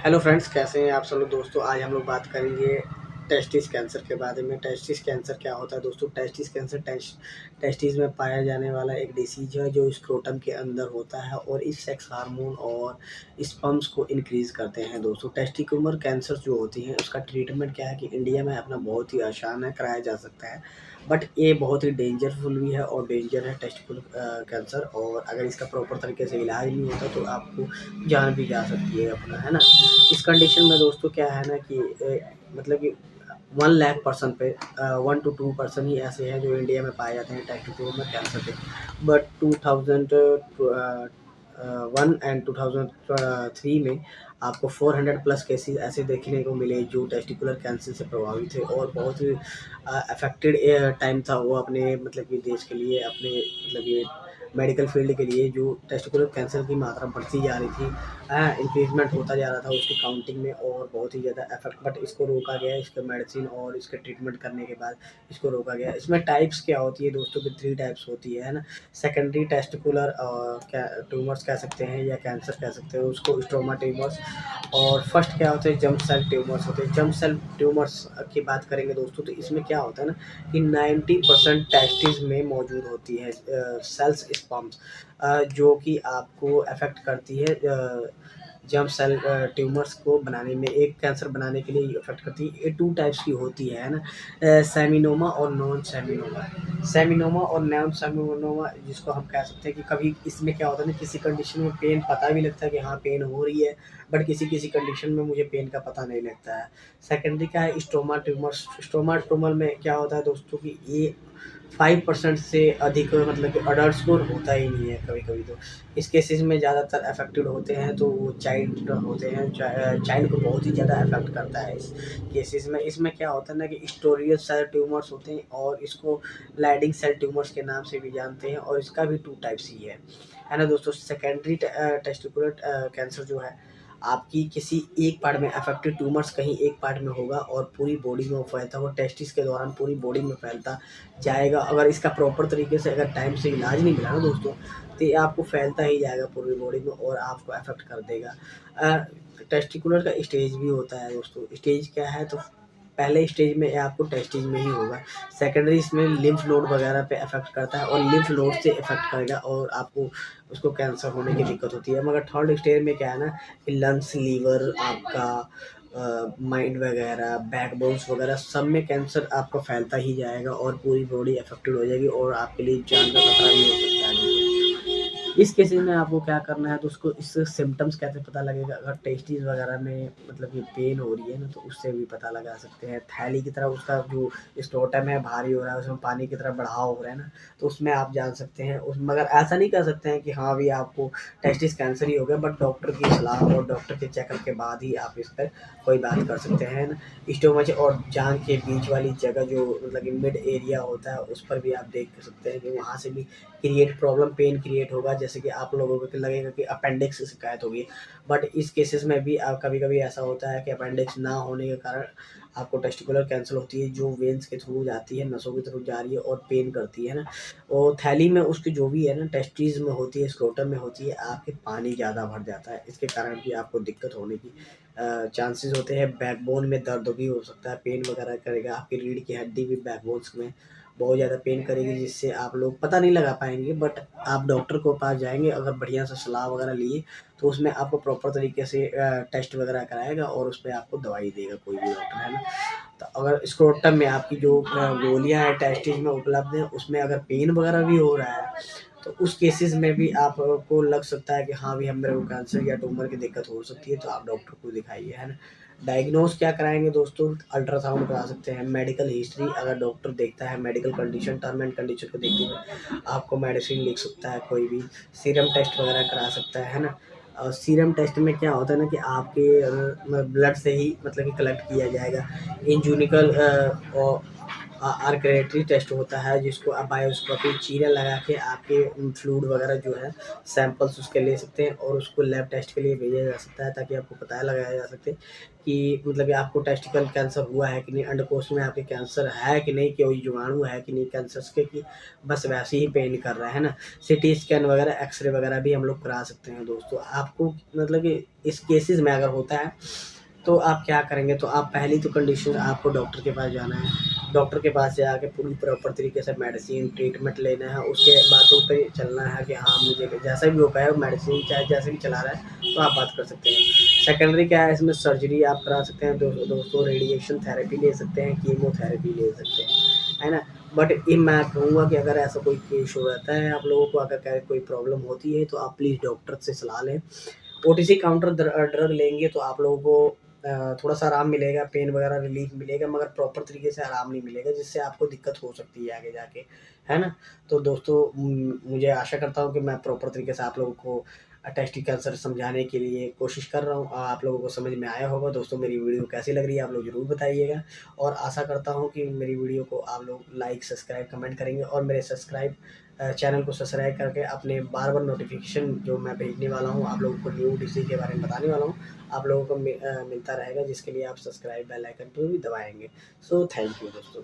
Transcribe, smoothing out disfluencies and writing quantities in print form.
Hello friends, कैसे हैं आप सब लोग। दोस्तों आज हम लोग बात करेंगे टेस्टिस कैंसर के बारे में। टेस्टिस कैंसर क्या होता है दोस्तों? टेस्टिस कैंसर टेस्टिस में पाया जाने वाला एक डिसीज है जो स्क्रोटम के अंदर होता है और इस सेक्स हार्मोन और स्पर्म्स को इंक्रीज करते हैं दोस्तों। टेस्टिकुलर कैंसर जो होती है उसका ट्रीटमेंट क्या है कि इंडिया में अपना बहुत ही आसान है, कराया जा सकता है, बट ये बहुत ही डेंजरफुल भी है और डेंजर है टेस्टिकुलर कैंसर। और अगर इसका प्रॉपर तरीके से इलाज नहीं होता तो आपको जान भी जा सकती है अपना, है ना। इस कंडीशन में दोस्तों क्या है ना कि मतलब कि 1 लाख पर्सन पे 1 to 2% ही ऐसे हैं जो इंडिया में पाए जाते हैं टेस्टिकुलर में कैंसर के। बट 2001 एंड 2003 में आपको 400 प्लस केसेस ऐसे देखने को मिले जो टेस्टिकुलर कैंसर से प्रभावित थे और बहुत ही अफेक्टेड टाइम था वो अपने मतलब कि देश के लिए, अपने मतलब ये मेडिकल फील्ड के लिए। जो टेस्टिकुलर कैंसर की मात्रा बढ़ती जा रही थी, इंक्रीजमेंट होता जा रहा था उसकी काउंटिंग में और बहुत ही ज़्यादा इफेक्ट, बट इसको रोका गया। इसके मेडिसिन और इसके ट्रीटमेंट करने के बाद इसको रोका गया। इसमें टाइप्स क्या होती है दोस्तों की? 3 टाइप्स होती है ना। सेकेंडरी टेस्टिकुलर ट्यूमर्स कह सकते हैं या कैंसर कह सकते हैं उसको, स्ट्रोमा ट्यूमर्स। और फर्स्ट क्या होते हैं? जम्प सेल ट्यूमर्स होते हैं। जम्प सेल ट्यूमर्स की बात करेंगे दोस्तों तो इसमें क्या होता है ना कि 90% टेस्टिस में मौजूद होती है सेल्स स्पर्म्स, जो कि आपको अफेक्ट करती है जर्म सेल ट्यूमर्स को बनाने में, एक कैंसर बनाने के लिए अफेक्ट करती है। ये 2 टाइप्स की होती है ना, सेमिनोमा और नॉन सेमिनोमा। सेमिनोमा और नॉन सेमिनोमा जिसको हम कह सकते हैं कि कभी इसमें क्या होता है ना, किसी कंडीशन में पेन पता भी लगता है कि हाँ पेन हो रही है, बट किसी किसी कंडीशन में मुझे पेन का पता नहीं लगता है। सेकेंडरी क्या है? Stoma tumours. स्टोमा ट्यूमर में क्या होता है दोस्तों कि ये 5% से अधिक मतलब कि अडल्ट्स को होता ही नहीं है। कभी कभी तो इस केसेस में ज़्यादातर अफेक्टेड होते हैं तो वो चाइल्ड होते हैं। चाइल्ड को बहुत ही ज़्यादा अफेक्ट करता है इस केसेस में। इसमें क्या होता है ना कि स्टोरियल सेल ट्यूमर्स होते हैं और इसको लाइडिंग सेल ट्यूमर्स के नाम से भी जानते हैं और इसका भी 2 टाइप्स ही है ना दोस्तों। सेकेंडरी टेस्टिकुलर कैंसर जो है आपकी किसी एक पार्ट में अफेक्टेड ट्यूमर्स कहीं एक पार्ट में होगा और पूरी बॉडी में वो फैलता हुआ टेस्टिस के दौरान पूरी बॉडी में फैलता जाएगा। अगर इसका प्रॉपर तरीके से अगर टाइम से इलाज नहीं मिला ना दोस्तों तो ये आपको फैलता ही जाएगा पूरी बॉडी में और आपको अफेक्ट कर देगा। टेस्टिकुलर का स्टेज भी होता है दोस्तों। स्टेज क्या है तो पहले स्टेज में आपको टेस्टिस में ही होगा। सेकेंडरी इसमें लिम्फ नोड वगैरह पे अफेक्ट करता है और लिम्फ नोड से अफेक्ट करेगा और आपको उसको कैंसर होने की दिक्कत होती है। मगर थर्ड स्टेज में क्या है ना कि लंग्स, लीवर, आपका माइंड वगैरह, बैकबोन्स वगैरह सब में कैंसर आपका फैलता ही जाएगा और पूरी बॉडी अफेक्टेड हो जाएगी और आपके लिए जान का खतरा भी हो सकता है दोस्तों। इस केसेस में आपको क्या करना है तो उसको इससे सिम्टम्स कैसे पता लगेगा? अगर टेस्टिस वगैरह में मतलब ये पेन हो रही है ना तो उससे भी पता लगा सकते हैं। थैली की तरह उसका जो स्क्रोटम है भारी हो रहा है, उसमें पानी की तरह बढ़ाव हो रहा है ना, तो उसमें आप जान सकते हैं। उस मगर ऐसा नहीं कर सकते हैं कि हाँ भी आपको टेस्टिस कैंसर ही हो गया, बट डॉक्टर की सलाह और डॉक्टर के चेकअप के बाद ही आप इस पर कोई बात कर सकते हैं ना। स्टोमच और जांघ के बीच वाली जगह जो मतलब कि मिड एरिया होता है उस पर भी आप देख सकते हैं कि वहाँ से भी क्रिएट प्रॉब्लम, पेन क्रिएट होगा। जैसे कि आप लोगों को लगेगा कि अपेंडिक्स से शिकायत होगी, बट इस केसेस में भी आप कभी कभी ऐसा होता है कि अपेंडिक्स ना होने के कारण आपको टेस्टिकुलर कैंसर होती है जो वेन्स के थ्रू जाती है, नसों के थ्रू जा रही है और पेन करती है ना। और थैली में उसकी जो भी है ना टेस्टिस में होती है, स्क्रोटम में होती है, आपके पानी ज़्यादा भर जाता है। इसके कारण भी आपको दिक्कत होने की चांसेस होते हैं। बैकबोन में दर्द भी हो सकता है, पेन वगैरह करेगा। आपकी रीढ़ की हड्डी भी बैकबोन्स में बहुत ज़्यादा पेन करेगी जिससे आप लोग पता नहीं लगा पाएंगे। बट आप डॉक्टर को पास जाएंगे अगर बढ़िया सा सलाह वगैरह लिए तो उसमें आपको प्रॉपर तरीके से टेस्ट वगैरह कराएगा और उस पर आपको दवाई देगा कोई भी डॉक्टर, है ना। तो अगर स्क्रोटम में आपकी जो गोलियां हैं टेस्टिस में उपलब्ध हैं उसमें अगर पेन वगैरह भी हो रहा है तो उस केसेस में भी आपको लग सकता है कि हाँ भी हम मेरे को कैंसर या ट्यूमर की दिक्कत हो सकती है, तो आप डॉक्टर को दिखाइए, है ना। डायग्नोज क्या कराएंगे दोस्तों? अल्ट्रासाउंड करा सकते हैं। मेडिकल हिस्ट्री अगर डॉक्टर देखता है, medical condition, term and condition को देखते हुए आपको मेडिसिन लिख सकता है कोई भी। सीरम टेस्ट वगैरह करा सकता है ना। और सीरम टेस्ट में क्या होता है ना कि आपके ब्लड से ही मतलब कि कलेक्ट किया जाएगा। इंजुनिकल और आर्करेटरी टेस्ट होता है जिसको आप बायोस्कोपी चीरा लगा के आपके फ्लूइड वगैरह जो है सैंपल्स उसके ले सकते हैं और उसको लैब टेस्ट के लिए भेजा जा सकता है, ताकि आपको पता लगाया जा सके कि मतलब कि आपको टेस्टिकल कैंसर हुआ है कि नहीं, अंडकोश में आपके कैंसर है कि नहीं, कोई जीवाणु है कि नहीं कैंसर्स के, कि बस वैसे ही पेन कर रहा है ना। सिटी स्कैन वगैरह, एक्सरे वगैरह भी हम लोग करा सकते हैं दोस्तों। आपको मतलब कि इस केसेस में अगर होता है तो आप क्या करेंगे, तो आप पहली तो कंडीशन आपको डॉक्टर के पास जाना है। डॉक्टर के पास जाके पूरी प्रॉपर तरीके से मेडिसिन ट्रीटमेंट लेना है, उसके बातों पे चलना है कि हाँ मुझे जैसा भी हो पाए मेडिसिन चाहे जैसे भी चला रहा है तो आप बात कर सकते हैं। सेकेंडरी क्या है, इसमें सर्जरी आप करा सकते हैं दोस्तों, रेडिएशन थेरेपी ले सकते हैं, कीमोथेरेपी ले सकते हैं, है ना। बट ये मैं कहूँगा कि अगर ऐसा कोई केस हो रहता है आप लोगों को, अगर कोई प्रॉब्लम होती है तो आप प्लीज़ डॉक्टर से सलाह लें। ओटीसी काउंटर ड्रग लेंगे तो आप लोगों को थोड़ा सा आराम मिलेगा, पेन वगैरह रिलीफ मिलेगा, मगर प्रॉपर तरीके से आराम नहीं मिलेगा, जिससे आपको दिक्कत हो सकती है आगे जाके, है ना। तो दोस्तों मुझे आशा करता हूँ कि मैं प्रॉपर तरीके से आप लोगों को टेस्टिक कैंसर समझाने के लिए कोशिश कर रहा हूँ, आप लोगों को समझ में आया होगा। दोस्तों मेरी वीडियो कैसी लग रही है आप लोग ज़रूर बताइएगा, और आशा करता हूँ कि मेरी वीडियो को आप लोग लाइक सब्सक्राइब कमेंट करेंगे, और मेरे चैनल को सब्सक्राइब करके अपने बार-बार नोटिफ़िकेशन जो मैं भेजने वाला हूँ, आप लोगों को न्यू डिसीज़ के बारे में बताने वाला हूँ, आप लोगों को मिलता रहेगा, जिसके लिए आप सब्सक्राइब बेल आइकन को भी दबाएँगे। सो थैंक यू दोस्तों।